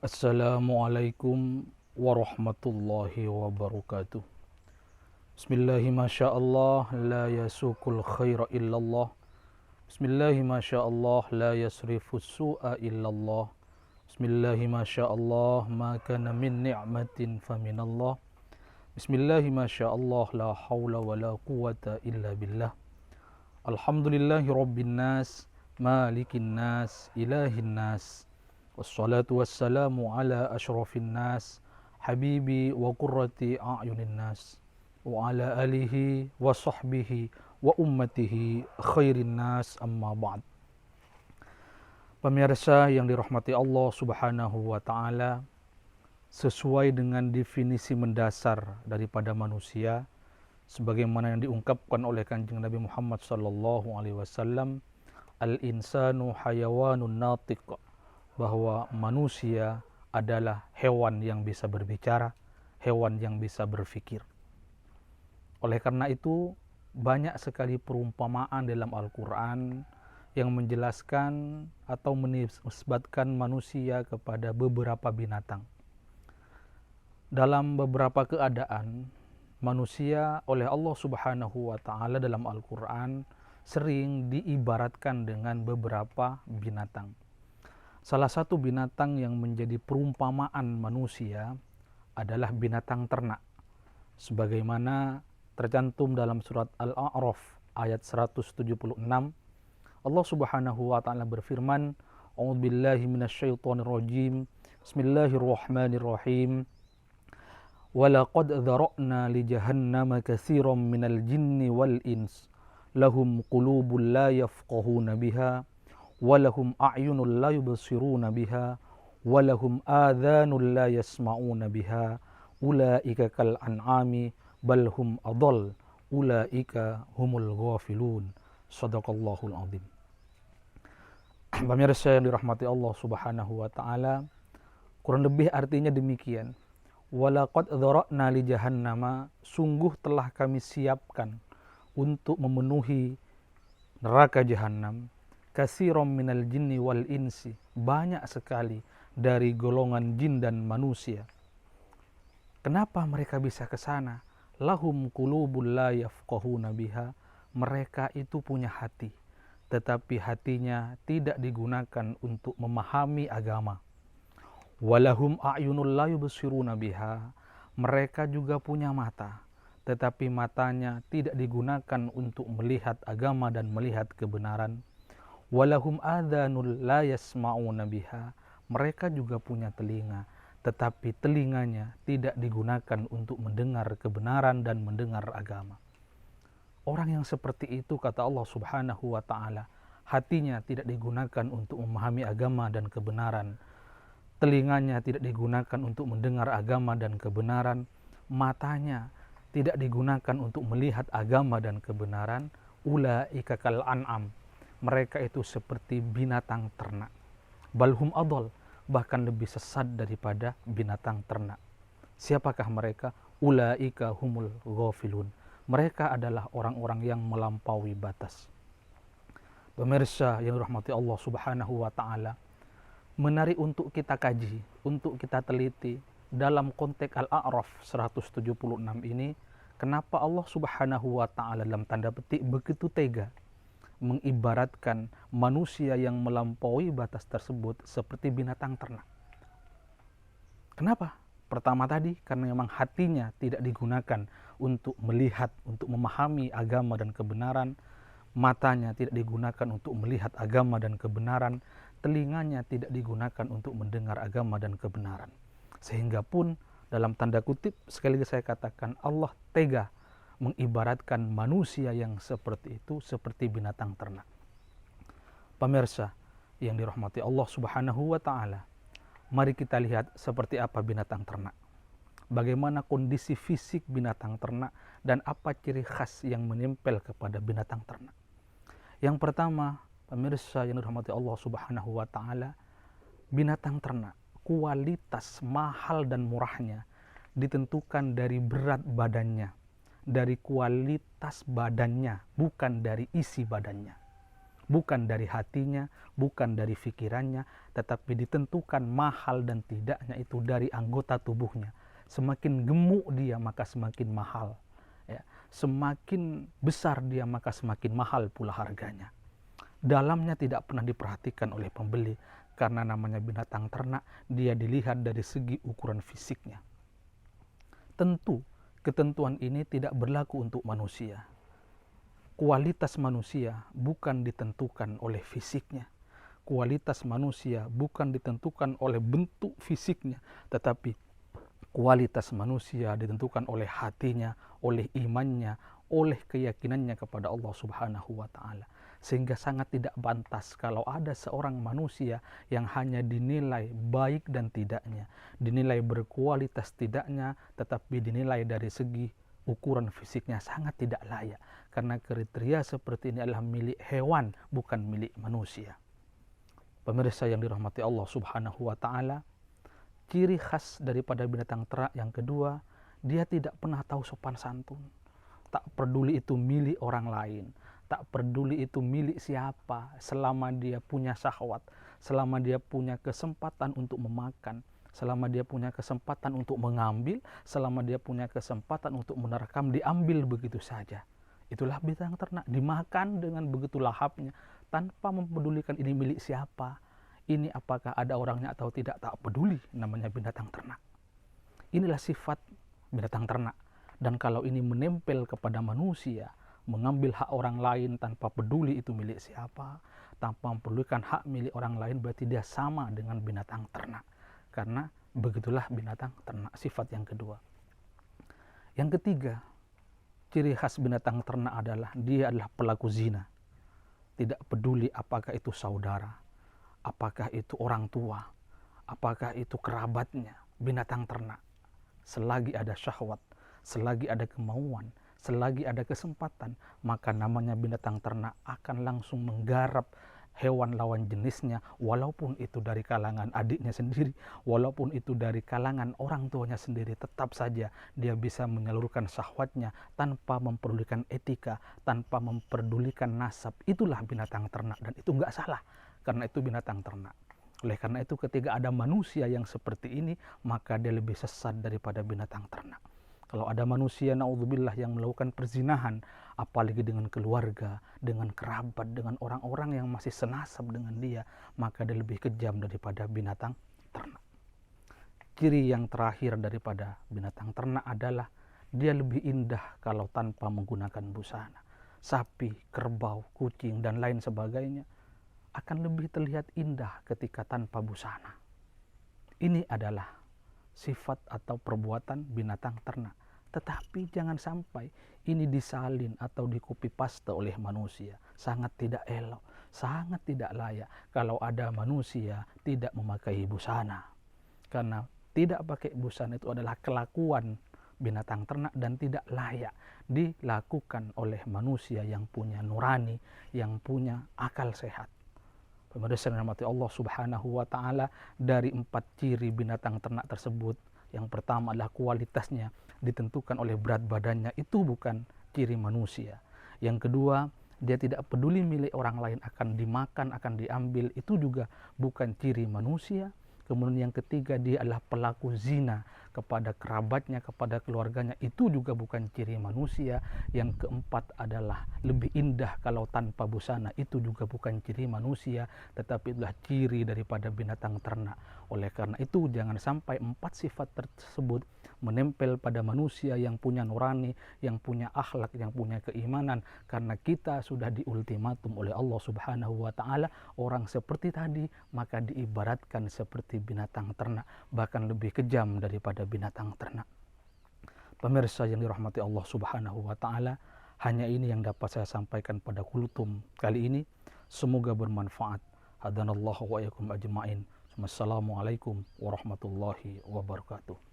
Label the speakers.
Speaker 1: Assalamualaikum warahmatullahi wabarakatuh. Bismillahi masyaallah la yasukul khaira illallah. Bismillahi masyaallah la yasrifus su'a illallah. Bismillahi masyaallah ma kana min ni'matin faminallah. Bismillahi masyaallah la haula wa la quwata illa billah. Alhamdulillahi rabbin nas, malikin nas, ilahin nas. Wassalatu wassalamu ala ashrafin nas, habibi wa qurrati a'yunin nas, wa ala alihi wa sahbihi wa ummatihi khairin nas, amma ba'd. Pemirsa yang dirahmati Allah subhanahu wa ta'ala, sesuai dengan definisi mendasar daripada manusia, sebagaimana yang diungkapkan oleh Kanjeng Nabi Muhammad sallallahu alaihi wasallam, al-insanu hayawanun natiq, bahwa manusia adalah hewan yang bisa berbicara, hewan yang bisa berpikir. Oleh karena itu, banyak sekali perumpamaan dalam Al-Quran yang menjelaskan atau menisbatkan manusia kepada beberapa binatang. Dalam beberapa keadaan, manusia oleh Allah Subhanahu wa Ta'ala dalam Al-Quran sering diibaratkan dengan beberapa binatang. Salah satu binatang yang menjadi perumpamaan manusia adalah binatang ternak. Sebagaimana tercantum dalam surat Al-A'raf ayat 176, Allah Subhanahu wa taala berfirman, "A'udzubillahi minasyaitonirrajim. Bismillahirrahmanirrahim. Walaqad dzara'na li jahannama katsiran minal jinni wal ins. Lahum qulubun la yafqahuna biha. Walahum a'yunun la yubsiruna biha, walahum adhanun la yasma'una biha, ulaika kal an'ami bal hum adall, ulaika humul ghafilun." Shadaqallahul azim. Pemirsa yang dirahmati Allah Subhanahu wa taala, kurang lebih artinya demikian. Walaqad dzara'na li jahannama, sungguh telah kami siapkan untuk memenuhi neraka jahanam, katsiran minal jinni wal insi, banyak sekali dari golongan jin dan manusia. Kenapa mereka bisa ke sana? Lahum qulubul la yafqahuna biha, mereka itu punya hati, tetapi hatinya tidak digunakan untuk memahami agama. Walahum a'yunul la yubsiruna biha, mereka juga punya mata, tetapi matanya tidak digunakan untuk melihat agama dan melihat kebenaran. Walahum adhanul la yasma'una biha, mereka juga punya telinga, tetapi telinganya tidak digunakan untuk mendengar kebenaran dan mendengar agama. Orang yang seperti itu, kata Allah Subhanahu wa ta'ala, hatinya tidak digunakan untuk memahami agama dan kebenaran, telinganya tidak digunakan untuk mendengar agama dan kebenaran, matanya tidak digunakan untuk melihat agama dan kebenaran. Ulaika kal an'am, mereka itu seperti binatang ternak. Balhum adol, bahkan lebih sesat daripada binatang ternak. Siapakah mereka? Ulaika humul ghafilun, mereka adalah orang-orang yang melampaui batas. Pemirsa yang dirahmati Allah Subhanahu wa ta'ala, menarik untuk kita kaji, untuk kita teliti dalam konteks Al-A'raf 176 ini, kenapa Allah Subhanahu wa ta'ala dalam tanda petik begitu tega mengibaratkan manusia yang melampaui batas tersebut seperti binatang ternak. Kenapa? Pertama tadi, karena memang hatinya tidak digunakan untuk melihat, untuk memahami agama dan kebenaran, matanya tidak digunakan untuk melihat agama dan kebenaran, telinganya tidak digunakan untuk mendengar agama dan kebenaran. Sehingga pun dalam tanda kutip, sekali lagi saya katakan, Allah tega mengibaratkan manusia yang seperti itu seperti binatang ternak. Pemirsa yang dirahmati Allah Subhanahu wa ta'ala, mari kita lihat seperti apa binatang ternak. Bagaimana kondisi fisik binatang ternak dan apa ciri khas yang menempel kepada binatang ternak. Yang pertama, pemirsa yang dirahmati Allah Subhanahu wa ta'ala, binatang ternak, kualitas mahal dan murahnya ditentukan dari berat badannya, dari kualitas badannya, bukan dari isi badannya. bukan dari hatinya, bukan dari pikirannya, tetapi ditentukan mahal dan tidaknya itu dari anggota tubuhnya. Semakin gemuk dia maka semakin mahal, ya. Semakin besar dia maka semakin mahal pula harganya. Dalamnya tidak pernah diperhatikan oleh pembeli, karena namanya binatang ternak, dia dilihat dari segi ukuran fisiknya. Tentu ketentuan ini tidak berlaku untuk manusia. Kualitas manusia bukan ditentukan oleh fisiknya. Kualitas manusia bukan ditentukan oleh bentuk fisiknya, tetapi kualitas manusia ditentukan oleh hatinya, oleh imannya, oleh keyakinannya kepada Allah Subhanahu wa Ta'ala. Sehingga sangat tidak pantas kalau ada seorang manusia yang hanya dinilai baik dan tidaknya, dinilai berkualitas tidaknya, tetapi dinilai dari segi ukuran fisiknya, sangat tidak layak. Karena kriteria seperti ini adalah milik hewan, bukan milik manusia. Pemirsa yang dirahmati Allah Subhanahu wa Ta'ala, ciri khas daripada binatang ternak yang kedua, dia tidak pernah tahu sopan santun. Tak peduli itu milik orang lain, tak peduli itu milik siapa, selama dia punya syahwat, selama dia punya kesempatan untuk memakan, selama dia punya kesempatan untuk mengambil, selama dia punya kesempatan untuk menerkam, diambil begitu saja. Itulah binatang ternak, dimakan dengan begitu lahapnya, tanpa mempedulikan ini milik siapa, ini apakah ada orangnya atau tidak, tak peduli, namanya binatang ternak. Inilah sifat binatang ternak. Dan kalau ini menempel kepada manusia, mengambil hak orang lain tanpa peduli itu milik siapa, tanpa mempedulikan hak milik orang lain, berarti dia sama dengan binatang ternak. Karena begitulah binatang ternak, sifat yang kedua. Yang ketiga, ciri khas binatang ternak adalah dia adalah pelaku zina. Tidak peduli apakah itu saudara, apakah itu orang tua, apakah itu kerabatnya, binatang ternak. Selagi ada syahwat, selagi ada kemauan, selagi ada kesempatan, maka namanya binatang ternak akan langsung menggarap hewan lawan jenisnya, walaupun itu dari kalangan adiknya sendiri, walaupun itu dari kalangan orang tuanya sendiri, tetap saja dia bisa menyalurkan syahwatnya tanpa memperdulikan etika, tanpa memperdulikan nasab. Itulah binatang ternak, dan itu nggak salah, karena itu binatang ternak. Oleh karena itu ketika ada manusia yang seperti ini, maka dia lebih sesat daripada binatang ternak. Kalau ada manusia, naudzubillah, yang melakukan perzinahan, apalagi dengan keluarga, dengan kerabat, dengan orang-orang yang masih senasab dengan dia, maka dia lebih kejam daripada binatang ternak. Ciri yang terakhir daripada binatang ternak adalah dia lebih indah kalau tanpa menggunakan busana. Sapi, kerbau, kucing, dan lain sebagainya akan lebih terlihat indah ketika tanpa busana. Ini adalah sifat atau perbuatan binatang ternak. Tetapi jangan sampai ini disalin atau dikopi paste oleh manusia. Sangat tidak elok, sangat tidak layak kalau ada manusia tidak memakai busana. Karena tidak pakai busana itu adalah kelakuan binatang ternak dan tidak layak dilakukan oleh manusia yang punya nurani, yang punya akal sehat. Pemirsa yang dirahmati Allah Subhanahu wa Ta'ala, dari 4 ciri binatang ternak tersebut, yang pertama adalah kualitasnya ditentukan oleh berat badannya, itu bukan ciri manusia. Yang kedua, dia tidak peduli milik orang lain akan dimakan, akan diambil, itu juga bukan ciri manusia. Kemudian yang ketiga, dia adalah pelaku zina kepada kerabatnya, kepada keluarganya, itu juga bukan ciri manusia. Yang keempat adalah lebih indah kalau tanpa busana, itu juga bukan ciri manusia, tetapi itulah ciri daripada binatang ternak. Oleh karena itu jangan sampai 4 sifat tersebut menempel pada manusia yang punya nurani, yang punya akhlak, yang punya keimanan, karena kita sudah diultimatum oleh Allah Subhanahu wa Ta'ala, orang seperti tadi maka diibaratkan seperti binatang ternak, bahkan lebih kejam daripada binatang ternak. Pemirsa yang dirahmati Allah Subhanahu wa Ta'ala, hanya ini yang dapat saya sampaikan pada kultum kali ini. Semoga bermanfaat. Hadanallahu wa iyyakum ajma'in. Wassalamualaikum warahmatullahi wabarakatuh.